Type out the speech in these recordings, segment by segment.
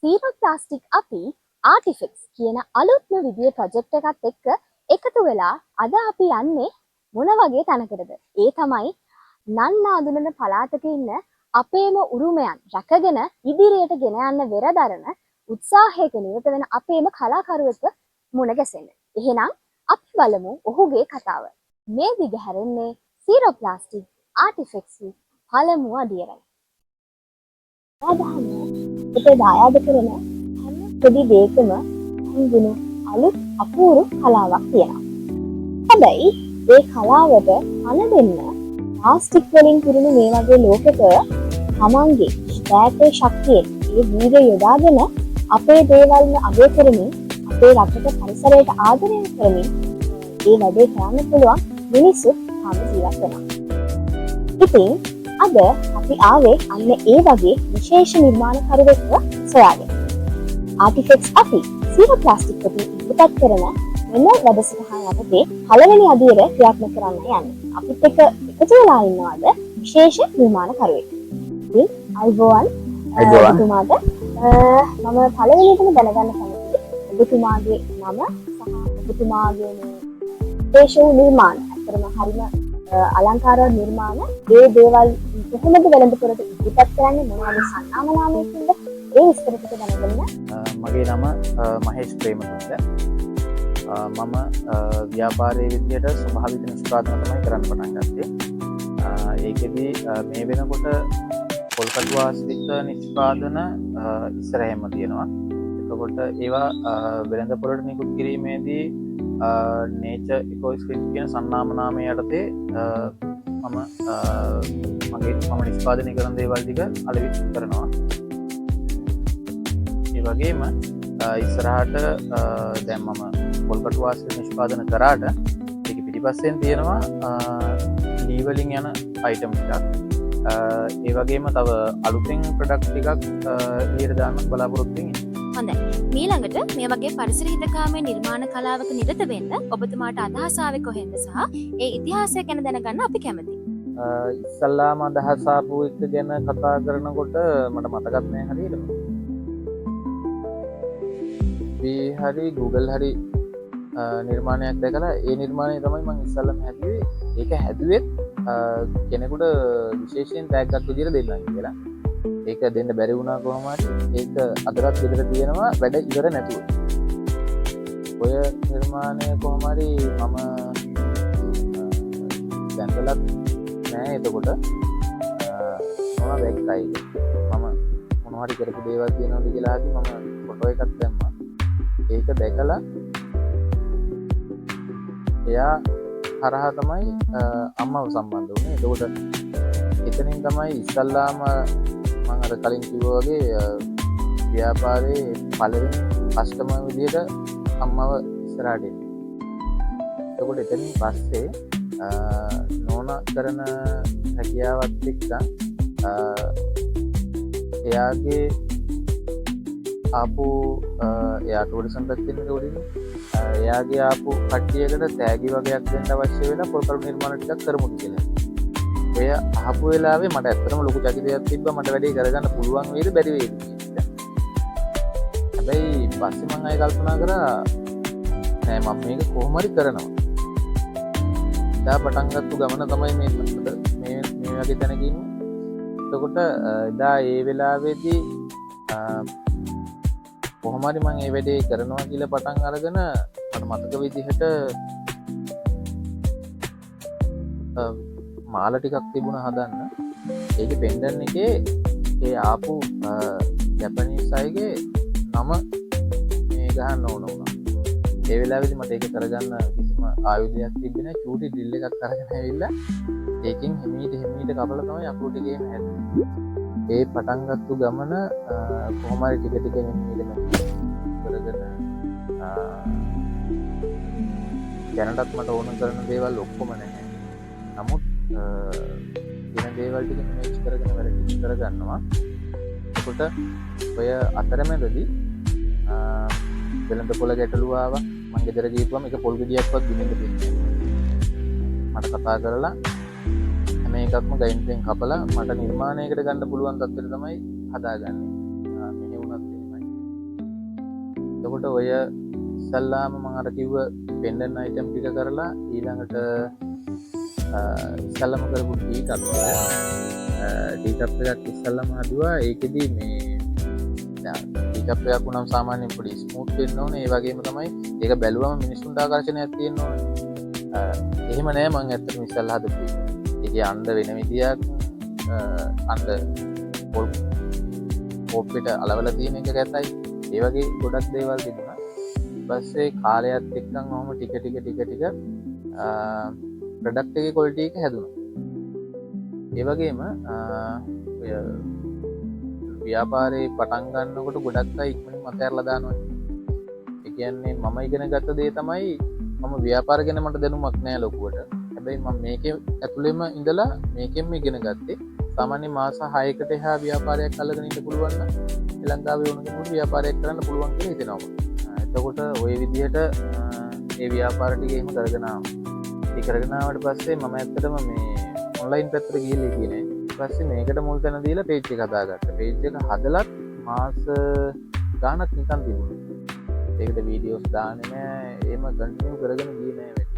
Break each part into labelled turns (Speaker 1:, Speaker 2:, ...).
Speaker 1: zero plastic අපි artifacts කියන අලුත්ම විදියේ ප්‍රොජෙක්ට් එකත් එක්ක එකතු වෙලා අද අපි යන්නේ මොන වගේ තැනකටද? ඒ තමයි නන්නාඳුනන පළාතක ඉන්න අපේම උරුමයන් රැකගෙන ඉදිරියට ගෙන යන්න වෙරදරන උත්සාහයක නිරත වෙන අපේම කලාකරුවෙක් මුණ ගැසෙන්න. එහෙනම් අපි බලමු ඔහුගේ කතාව. මේ දිගහැරෙන්නේ zero plastic artifacts පළමු අදියරයි. සාධාරණ අපේ දායාද කරන හැම පොඩි දෙයකම හඳුනු අලුත් අපූර්ව කලාවක් තියෙනවා. හැබැයි ඒ කලාවට අන දෙන්න ප්ලාස්ටික් වලින් පිරුණු මේ වගේ ලෝකෙක තමන්ගේ ශ්‍රේෂ්ඨ ශක්තියෙන් ඒ වීර්ය යොදාගෙන අපේ දේවල්ම අගය කරමින් අපේ රටට පරිසරයට ආදරය කරමින් ඒ වැඩේ කරන්න පුළුවන් මිනිස්සු තාම ජීවත් වෙනවා. ඉතින් අද අපි ආවේ අන්න ඒ වගේ විශේෂ නිර්මාණකරුවෙක්ව සොයාගෙන. ආටිෆැක්ට්ස් අපි zero plastic වලින් ඉදිරිපත් කරන මෙන්න වැඩසටහන යටතේ පළවෙනි අදියර ක්‍රියාත්මක කරන්න යන්නේ. අපිත් එක්ක එකතු වෙලා ඉන්නවාද විශේෂ නිර්මාණකරුවෙක්. ඉතින් අයිබෝවන් ඔබතුමාට මම පළවෙනිටම දැනගන්න කැමතියි ඔබතුමාගේ නම සහ ඔබතුමාගේ විශේෂ නිර්මාණ. අතරම හරිම අලංකාර නිර්මාණ ඒ දේවල් කොහොමද වෙළඳපොළට ඉදිරිපත් කරන්නේ මොනවද සන්නාමනාමයකින්ද ඒ විස්තර ටික දැනගන්න.
Speaker 2: මගේ නම මහේෂ් ප්‍රේමතුංග. මම ව්‍යාපාරයේ විදියට ස්වභාවික නිෂ්පාදන තමයි කරන්න පටන් ගත්තේ. ඒකෙදි මේ වෙනකොට පොල්කටු ආශ්‍රිත නිෂ්පාදන ඉස්සරහෙම තියෙනවා. එතකොට ඒවා වෙළඳපොළට නිකුත් කිරීමේදී නේචර් ඉකෝස්ක්‍රිප්ට් කියන සන්නාමනාමය යටතේ මම නිෂ්පාදනය කරන දේවල් ටික අලෙවි කරනවා. ඒ වගේම ඉස්සරහට දැන් මම පොල්කටු ආශ්‍රිත නිෂ්පාදන කරාට ඒක පිටිපස්සෙන් තියෙනවා ලී වලින් යන අයිටම් ටිකක්. ඒ වගේම තව අලුතෙන් ප්‍රොඩක්ට් ටිකක් එළියට දාන්න බලාපොරොත්තු වෙන්නේ.
Speaker 1: හොඳයි. ඊළඟට මේ වගේ පරිසර හිතකාමී නිර්මාණ කලාවක නිරත වෙන්න ඔබතුමාට අදහස ආවේ කොහෙන්ද සහ ඒ ඉතිහාසය ගැන දැනගන්න අපි කැමතියි.
Speaker 2: ඉස්සල්ලාම අදහස ආපු එක ගැන කතා කරනකොට මට මතකත් නෑ හරියට. හරි Google හරි නිර්මාණයක් දැකලා ඒ නිර්මාණය තමයි මම ඉස්සල්ලාම හැදුවේ. ඒක හැදුවෙත් කෙනෙකුට විශේෂයෙන් ටැග් එකක් විදිහට දෙන්නම් කියලා. ඒක දෙන්න බැරි වුණා කොහොම හරි. ඒක අදටත් විතර තියෙනවා වැඩ ඉවර නැතුව. ඔය නිර්මාණය කොහොම හරි මම දැන්වලත් නෑ. එතකොට මම දැක්කයි මම මොනවා හරි කරපු දේවල් තියෙනවද කියලා හරි මම ෆොටෝ එකක් දැම්මා. ඒක දැකලා එයා හරහා තමයි අම්මව සම්බන්ධ වුණේ. එතකොට එතනින් තමයි ඉස්සල්ලාම මම අර කලින් කිව්වා වගේ ව්‍යාපාරයේ පළවෙනි කස්ටමර් විදියට අම්මව ඉස්සරහට එන්නේ. එතකොට එතනින් පස්සේ නෝනා කරන හැකියාවත් එක්ක එයාගේ ආපු එයා ටූරිසම් පැත්තෙන් උඩින් එයාගේ ආපු කට්ටියකට තෑගි වගේක් දෙන්න අවශ්‍ය වෙලා පොල්කටු නිර්මාණ ටිකක් කරමු කියලා. ඔය අහපු වෙලාවේ මට ඇත්තටම ලොකු චකිතයක් තිබ්බා මට වැඩේ කරගන්න පුළුවන් වේද බැරි වේද කියලා. හැබැයි පස්සේ මම ආයෙ කල්පනා කරා නෑ මම මේක කොහොම හරි කරනවා. එදා පටන් ගත්ත ගමන තමයි මේ වගේ තැනක ඉන්නේ. එතකොට එදා ඒ වෙලාවේදී කොහොම හරි මම මේ වැඩේ කරනවා කියලා පටන් අරගෙන මට මතක විදිහට මාල ටිකක් තිබුණා හදන්න. ඒකේ පෙන්ඩන් එකේ ඒ ආපු ජපනීස් අයගේ නම මේ ගහන්න ඕන වුණා. ඒ වෙලාවේදී මට ඒක කරගන්න කිසිම ආයුධයක් තිබ්බේ නැහැ. චූටි ඩ්‍රිල් එකක් අරගෙන ඇවිල්ලා ඒකෙන් හිමීට කපලා තමයි අප්ලෝඩ් එකේ හැදුවේ. ඒ පටන් ගත්ත ගමන කොහොම හරි ටික ටික හිමීට කරගෙන දැනටත් මට ඕන කරන දේවල් ඔක්කොම නැහැ. නමුත් දින දේවල් ටික මේච් කරගෙන වැඩ කරගන්නවා. එතකොට ඔය අතරමැදදී වෙළඳපොළ ගැටලුව ආවා. මම ගෙදර ගිහුවම එක පොල් ගෙඩියක්වත් දිනෙන්න දෙන්නේ නැහැ. මට කතා කරලා හැම එකක්ම ගයින්ටෙන් කපලා මට නිර්මාණයකට ගන්න පුළුවන් තත්ත්වෙට තමයි හදාගන්නේ. මෙහෙ වුණත් එහෙමයි. එතකොට ඔය ඉස්සල්ලාම මම අර කිව්ව පෙන්ඩන් අයිටම් ටික කරලා ඊළඟට ඉස්සල්ලාම කරපු ටී කප් එකක් ඉස්සල්ලාම හදුවා. ඒකෙදි මේ ටී කප් එකක් උනම් සාමාන්‍යයෙන් පොඩි ස්මූත් වෙන්න ඕනේ. ඒ වගේම තමයි ඒක බැලුවම මිනිස්සුන්ට ආකර්ෂණයක් තියෙන්න ඕනේ. එහෙම නෑ මම ඇත්තටම ඉස්සල්ලා හදපු එක. ඒකේ අඬ වෙන විදියක් අඬ පොල් කෝප්පෙට අලවලා තියෙන එක ගැතයි. ඒ වගේ ගොඩක් දේවල් තිබුණා. ඊට පස්සේ කාලයත් එක්කම ඔහොම ටික ප්‍රොඩක්ට් එකේ ක්වොලිටි එක හැදුණා. ඒ වගේම ඔය ව්‍යාපාරේ පටන් ගන්නකොට ගොඩක් අය ඉක්මනින් මතහැරලා දානවා. ඒ කියන්නේ මම ඉගෙන ගත්ත දේ තමයි මම ව්‍යාපාර ගැන මට දැනුමක් නෑ ලොකුවට. හැබැයි මම මේකේ ඇතුළෙම ඉඳලා මේකෙන්ම ඉගෙන ගත්තේ. සාමාන්‍ය මාස 6කට එහා ව්‍යාපාරයක් අල්ලගෙන ඉන්න පුළුවන් නම් ලංකාවේ වුණ කෙනෙකුට ව්‍යාපාරයක් කරන්න පුළුවන් කියලා හිතෙනවා. එතකොට ওই විදිහට මේ ව්‍යාපාර ටික එහෙම කරගෙන ආවා. ඒ කරගෙන ආවට පස්සේ මම ඇත්තටම මේ ඔන්ලයින් පැත්තට ගිහිල්ලා ඉන්නේ. ඊට පස්සේ මේකට මුල් තැන දීලා පේජ් එක හදාගත්තා. පේජ් එක හදලත් මාස ගාණක් නිකන් තිබුණා. ඒකට වීඩියෝස් දාන්නේ නෑ. එහෙම කන්ටිනියු කරගෙන ගියේ නෑ වැඩි.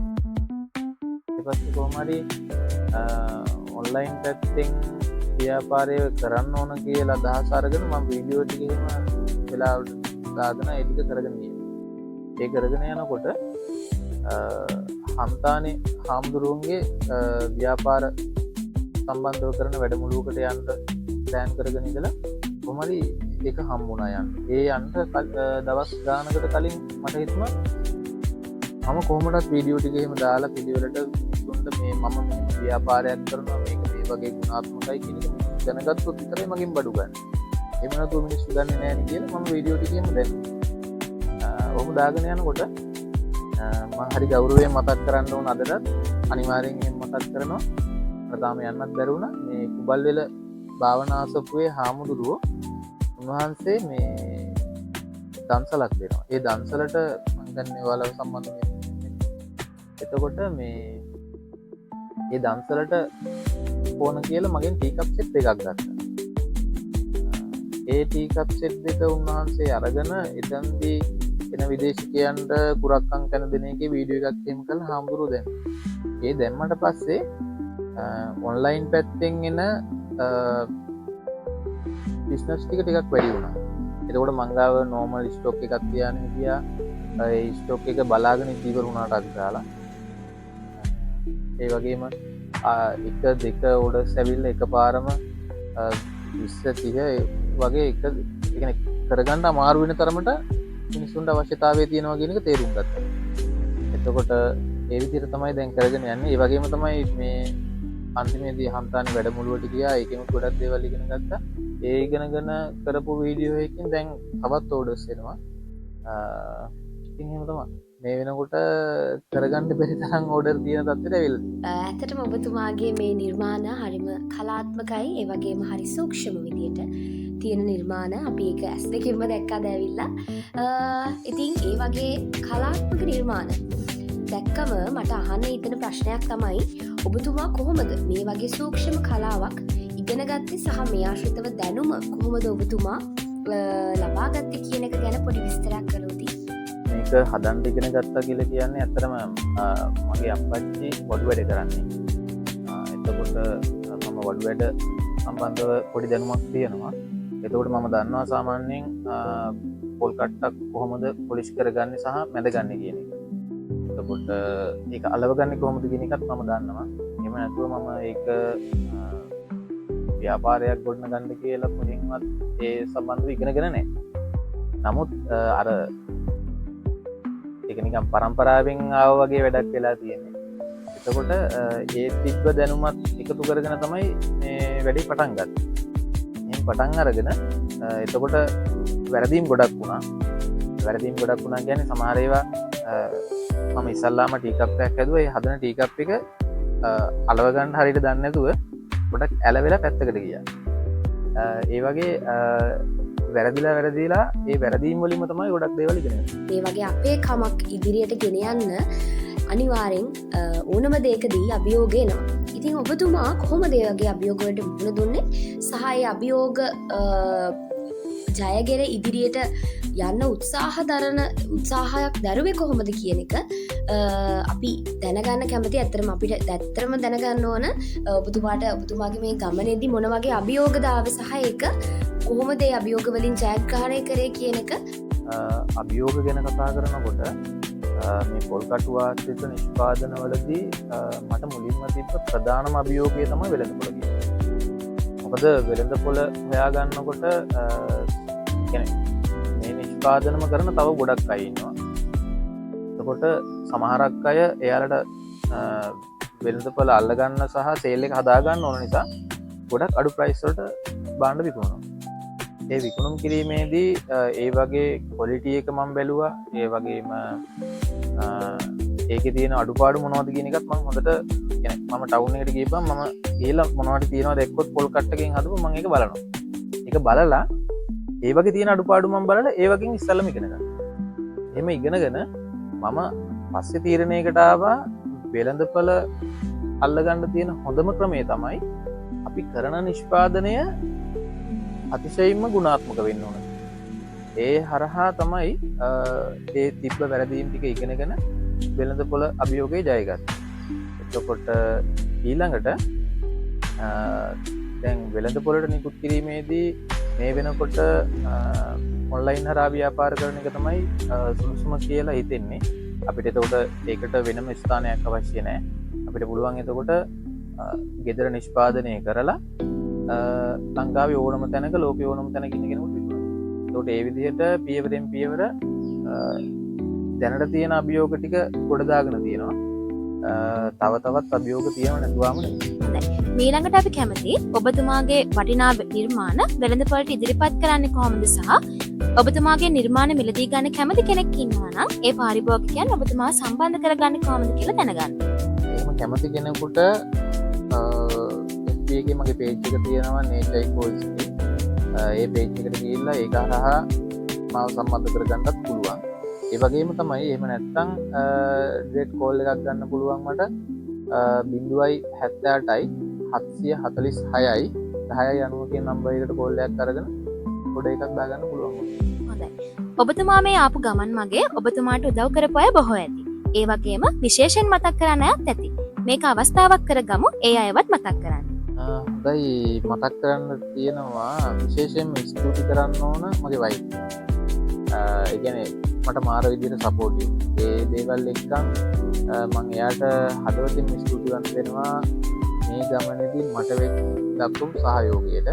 Speaker 2: ඊට පස්සේ කොහොම හරි ඔන්ලයින් පැත්තෙන් ව්‍යාපාරය කරන්න ඕන කියලා අදහස් අරගෙන මම වීඩියෝ ටික එහෙම වෙලාවට දාගෙන ඒ ටික කරගෙන ගියා. ඒ කරගෙන යනකොට හන්තානේ හාමුදුරුවන්ගේ ව්‍යාපාර සම්බන්ධව කරන වැඩමුළුවකට යන්න ප්ලෑන් කරගෙන ඉඳලා කොහොම හරි ඒක හම්බුණා යන්න. ඒ යන්න දවස් ගානකට කලින් මට හිතුණා මම කොහොමදත් වීඩියෝ ටික එහෙම දාලා පිළිවෙලට දුන්න මේ මම මේ ව්‍යාපාරයක් කරනවා මේක මේ වගේ ගුණාත්මකයි කියන එක දැනගත්තොත් විතරයි මගෙන් බඩු ගන්න. එහෙම නැතුව මිනිස්සු ගන්නේ නැහැ නේ කියලා මම වීඩියෝ ටික එහෙම දැම්මා. ඔහොම දාගෙන යනකොට මම හරි ගෞරවයෙන් මතක් කරන්න ඕන අදට අනිවාර්යෙන් එහෙම මතක් කරනවා. මට තාම යන්නත් බැරි වුණා. මේ කුබල්වෙල භාවනාසපුවේ හාමුදුරුවෝ උන්වහන්සේ මේ දන්සලක් දෙනවා. ඒ දන්සලට මම දන්නේ ඔයාලව සම්බන්ධ වෙන්නේ. එතකොට මේ ඒ දන්සලට ඕන කියලා මගෙන් ටී කප් සෙට් එකක් ගත්තා. ඒ ටී කප් සෙට් එක උන්වහන්සේ අරගෙන එතනදී එන විදේශිකයන්ට කුරක්කම් කරන දෙන එකේ වීඩියෝ එකක් එහෙම කරලා හාමුදුරුවෝ දැම්මා. ඒ දැම්මට පස්සේ ඔන්ලයින් පැත්තෙන් එන බිස්නස් ටිකක් වැඩි වුණා. එතකොට මං ගාව නෝමල් ස්ටොක් එකක් තියාගෙන හිටියා. ඒ ස්ටොක් එක බලාගෙන ඉතිවර වුණාට අදාලා. ඒ වගේම එක දෙක ඕඩර්ස් ඇවිල්ලා එකපාරම 20 30 වගේ එක කියන්නේ කරගන්න අමාරු වෙන තරමට මිනිස්සුන්ට අවශ්‍යතාවය තියෙනවා කියන එක තේරුම් ගත්තා. එතකොට ඒ විදිහට තමයි දැන් කරගෙන යන්නේ. ඒ වගේම තමයි මේ අන්තිමේදී හන්තානි වැඩමුළුවට ගියා. ඒකෙම ගොඩක් දේවල් ඉගෙන ගත්තා. ඒ ඉගෙනගෙන කරපු වීඩියෝ එකකින් දැන් තවත් ඕඩර්ස් එනවා. ඉතින් එහෙම තමයි. මේ වෙනකොට කරගන්න බැරි තරම් ඕඩර් තියෙන තත්ත්වයට ඇවිල්ලා.
Speaker 3: ඇත්තටම ඔබතුමාගේ මේ නිර්මාණ හරිම කලාත්මකයි. ඒ වගේම හරි සූක්ෂම විදියට තියෙන නිර්මාණ අපි ඒක ඇස් දෙකෙන්ම දැක්කද ඇවිල්ලා. ඉතින් ඒ වගේ කලාත්මක නිර්මාණ දැක්කම මට අහන්න හිතෙන ප්‍රශ්නයක් තමයි ඔබතුමා කොහොමද මේ වගේ සූක්ෂම කලාවක් ඉගෙන ගත්තේ සහ මේ ආශ්‍රිතව දැනුම කොහොමද ඔබතුමා ලබා ගත්තේ කියන එක ගැන පොඩි විස්තරයක් කළොත්.
Speaker 2: මේක හදන්න ඉගෙන ගත්තා කියලා කියන්නේ ඇත්තටම මගේ අප්පච්චි වඩු වැඩ කරන්නේ. එතකොට මම වඩු වැඩ සම්බන්ධව පොඩි දැනුමක් තියෙනවා. එතකොට මම දන්නවා සාමාන්‍යයෙන් පොල් කට්ටක් කොහොමද පොලිෂ් කරගන්නේ සහ මැදගන්නේ කියන එක. එතකොට ඒක අලවගන්නේ කොහොමද කියන එකත් මම දන්නවා. එහෙම නැතුව මම ඒක ව්‍යාපාරයක් ගොඩනගන්න කියලා කොහෙන්වත් ඒ සම්බන්ධව ඉගෙනගෙන නැහැ. නමුත් අර ඒක නිකන් පරම්පරාවෙන් ආව වගේ වැඩක් වෙලා තියෙන්නේ. එතකොට ඒ තිබ්බ දැනුමත් එකතු කරගෙන තමයි මේ වැඩේ පටන් ගත්තේ. එහෙනම් පටන් අරගෙන එතකොට වැරදීම් ගොඩක් වුණා. වැරදීම් ගොඩක් වුණා කියන්නේ සමහර ඒවා මම ඉස්සල්ලාම ටී කප් එකක් හැදුවා. ඒ හදන ටී කප් එක අලව ගන්න හරියට දන්නේ නැතුව ගොඩක් ඇලවෙලා පැත්තකට ගියා. ඒ වගේ වැරදිලා ඒ වැරදීම් වලින්ම තමයි ගොඩක් දේවල් ඉගෙන ගන්නේ.
Speaker 3: මේ වගේ අපේ කමක් ඉදිරියට ගෙන යන්න අනිවාර්යෙන් ඕනම දෙයකදී අභියෝග එනවා. ඉතින් ඔබතුමා කොහොමද ඒ වගේ අභියෝග වලට මුහුණ දුන්නේ? සහ ඒ අභියෝග ජයගෙන ඉදිරියට යන්න උත්සාහයක් දරුවේ කොහොමද කියන එක අපි දැනගන්න කැමති. ඇත්තරම අපිට ඇත්තරම දැනගන්න ඕන ඔබතුමාගේ මේ ගමනේදී මොන වගේ අභියෝගද ආවේ සහ ඒක කොහොමද ඒ අභියෝග වලින් ජයග්‍රහණය කරේ කියන එක.
Speaker 2: අභියෝග ගැන කතා කරනකොට මේ පොල්කටු ආශ්‍රිත නිෂ්පාදන වලදී මට මුලින්ම තිබ්බ ප්‍රධානම අභියෝගය තමයි වෙළඳපොළ කියන්නේ. මොකද වෙළඳපොළ හොයාගන්නකොට මේ නිෂ්පාදනම කරන තව ගොඩක් අය ඉන්නවා. එතකොට සමහරක් අය එයාලට වෙළඳපොළ අල්ලගන්න සහ සේල් එක හදාගන්න ඕන නිසා ගොඩක් අඩු ප්‍රයිස් වලට භාණ්ඩ විකුණනවා. ඒ විකුණුම් කිරීමේදී ඒ වගේ ක්වොලිටි එක මම බැලුවා. ඒ වගේම ඒකේ තියෙන අඩුපාඩු මොනවද කියන එකත් මම හොඳට මම ටවුන් එකට ගිහපුවම මම ගිහලා මොනවද තියෙනවද එක්කොත් පොල් කට්ටකින් හදපුවා මම ඒක බලනවා. ඒක බලලා ඒ වගේ තියෙන අඩුපාඩු මම බලලා ඒ වගේම ඉස්සල්ලාම ඉගෙන ගන්නවා. එහෙම ඉගෙනගෙන මම පස්සේ තීරණයකට ආවා වෙළඳපොළ අල්ලගන්න තියෙන හොඳම ක්‍රමය තමයි අපි කරන නිෂ්පාදනය අතිශයින්ම ගුණාත්මක වෙන්න ඕන. ඒ හරහා තමයි ඒ තිබ්බ වැරදීම් ටික ඉගෙනගෙන වෙළඳපොළ අභියෝගය ජයගත්තා. එතකොට ඊළඟට දැන් වෙළඳපොළට නිකුත් කිරීමේදී මේ වෙනකොට ඔන්ලයින් හරහා ව්‍යාපාර කරන එක තමයි සුදුසුම කියලා හිතෙන්නේ. අපිට එතකොට ඒකට වෙනම ස්ථානයක් අවශ්‍ය නැහැ. අපිට පුළුවන් එතකොට ගෙදර නිෂ්පාදනය කරලා ලංකාවේ ඕනම තැනක ලෝකේ ඕනම තැනක ඉන්න කෙනෙකුට විකුණනවා. ඒකට ඒ විදිහට පියවරෙන් පියවර දැනට තියෙන අභියෝග ටික ගොඩ දාගෙන තියෙනවා. තව තවත් අභියෝග තියෙනව නැතුවම
Speaker 1: ඊළඟට අපි කැමති ඔබතුමාගේ වටිනා නිර්මාණ වෙළඳපොළට ඉදිරිපත් කරන්නේ කොහොමද සහ ඔබතුමාගේ නිර්මාණ මිලදී ගන්න කැමති කෙනෙක් ඉන්නවා නම් ඒ පාරිභෝගිකයන් ඔබතුමා සම්බන්ධ කරගන්නේ කොහොමද කියලා දැනගන්න.
Speaker 2: එහෙම කැමති කෙනෙකුට FB එකේ මගේ page එක තියෙනවා Nature Ecology. ඒ page එකට ගිහිල්ලා ඒක හරහා මාව සම්බන්ධ කරගන්නත් පුළුවන්. ඒ වගේම තමයි එහෙම නැත්නම් direct call එකක් ගන්න පුළුවන් මට 0.78යි 746යි 1090 කියන නම්බර් එකට කෝල් එකක් අරගෙන පොඩ එකක් දාගන්න පුළුවන්.
Speaker 1: හොඳයි. ඔබතුමා මේ ආපු ගමන් මගේ ඔබතුමාට උදව් කරපු අය බොහෝ ඇති. ඒ වගේම විශේෂයෙන් මතක් කරන්න අයත් ඇති. මේක අවස්ථාවක් කරගමු ඒ අයවත් මතක් කරන්න.
Speaker 2: හොඳයි මතක් කරන්න තියෙනවා විශේෂයෙන්ම ස්තුති කරන්න ඕන මගේ වයිෆ්. ඒ කියන්නේ මට මාර විදිහට සපෝටිව්. ඒ දේවල් එක්කන් මම එයාට හදවතින් ස්තුතිවන්ත වෙනවා මේ ගමනේදී මට දක්වපු සහයෝගයට.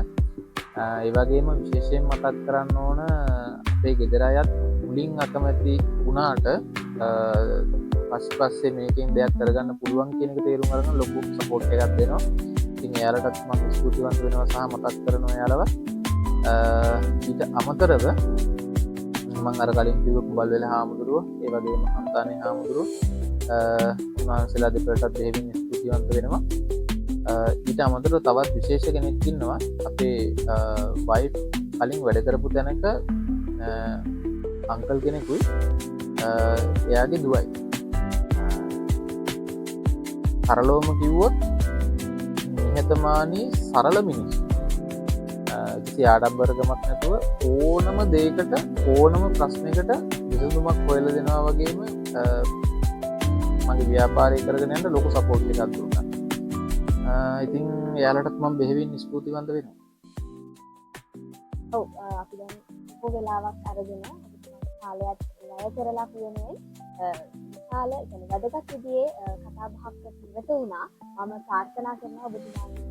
Speaker 2: ඒ වගේම විශේෂයෙන් මතක් කරන්න ඕන අපේ ගෙදර අයත් මුලින් අකමැති වුණාට පස්සේ මේකෙන් දෙයක් කරගන්න පුළුවන් කියන එක තේරුම් අරගෙන ලොකු සපෝට් එකක් දෙනවා. ඉතින් එයාලටත් මම ස්තුතිවන්ත වෙනවා සහ මතක් කරනවා එයාලව. ඊට අමතරව මම අර කලින් කිව්ව කුඹල්වැල හාමුදුරුවෝ ඒ වගේම හන්තානේ හාමුදුරුවෝ උන්වහන්සේලා දෙපළටත් දෙහිමින් ස්තුතිවන්ත වෙනවා. ඊට අමතරව තවත් විශේෂ කෙනෙක් ඉන්නවා අපේ වයිෆ් කලින් වැඩ කරපු තැනක අංකල් කෙනෙකුයි එයාගේ දුවයි. සරලවම කිව්වොත් නිහතමානී සරල මිනිස්සු. කිසි ආඩම්බරකමක් නැතුව ඕනම දෙයකට ඕනම ප්‍රශ්නයකට විසඳුමක් හොයලා දෙනවා වගේම මගේ ව්‍යාපාරය කරගෙන යන්න ලොකු සපෝට් එකක් දුන්නා. ඉතින් එයාලටත් මම බෙහෙවින් ස්තුතිවන්ත වෙනවා.
Speaker 1: ඔව් අපි දැන් බොහෝ වෙලාවක් අරගෙන කාලයක් වැය කරලා කියන්නේ විශාල يعني වැදගත් විදිහේ කතා බහක් ඉවත වුණා. මම ප්‍රාර්ථනා කරනවා ඔබතුමාගේ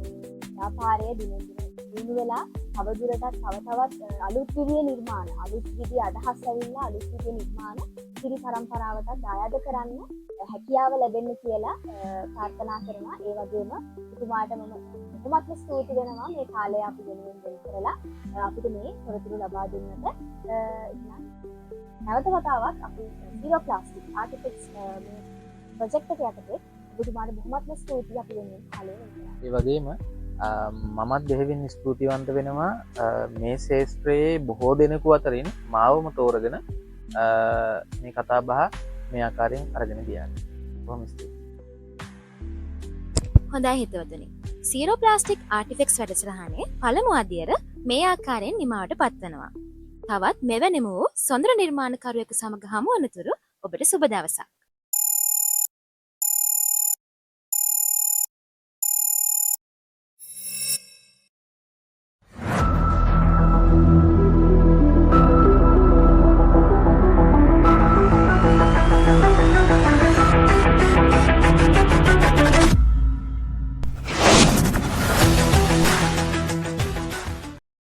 Speaker 1: ව්‍යාපාරයේ දිනෙන් දින දිනු වෙලා තවදුරටත් තවත් අලුත් විදිහේ නිර්මාණ අලුත් විදිහේ අදහස් ඇවිල්ලා අලුත් විදිහේ නිර්මාණ ඉතිරි පරම්පරාවටත් දායාද කරන්න හැකියාව ලැබෙන්න කියලා ප්‍රාර්ථනා කරනවා. ඒ වගේම ඔබතුමාට මම කොහොමත් ස්තුති වෙනවා මේ කාලය අපි වෙනුවෙන් දෙන්න කරලා අපිට මේ තොරතුරු ලබා දුන්නට. නැවත වතාවක් අපි Zero Plastic Artifacts මේ ප්‍රොජෙක්ට් එක යටතේ ඔබතුමාට බොහොමත්ම ස්තුතියි අපි වෙනුවෙන් කාලය වෙනවා.
Speaker 2: ඒ වගේම මමත් දෙහිවින් ස්තුතිවන්ත වෙනවා මේ ශේෂ්ත්‍රයේ බොහෝ දෙනෙකු අතරින් මාවම තෝරගෙන මේ කතා බහ මේ ආකාරයෙන් අරගෙන ගියාට. බොහොම ස්තුතියි.
Speaker 1: හොඳයි හිතවතුනි. Zero Plastic Artifacts වැඩසටහනේ පළමු අදියර මේ ආකාරයෙන් නිමාවට පත්වනවා.
Speaker 4: තවත් මෙවැනිම වූ සොඳුරු නිර්මාණකරුවෙකු සමග හමු වනතුරු ඔබට සුබ දවසක්.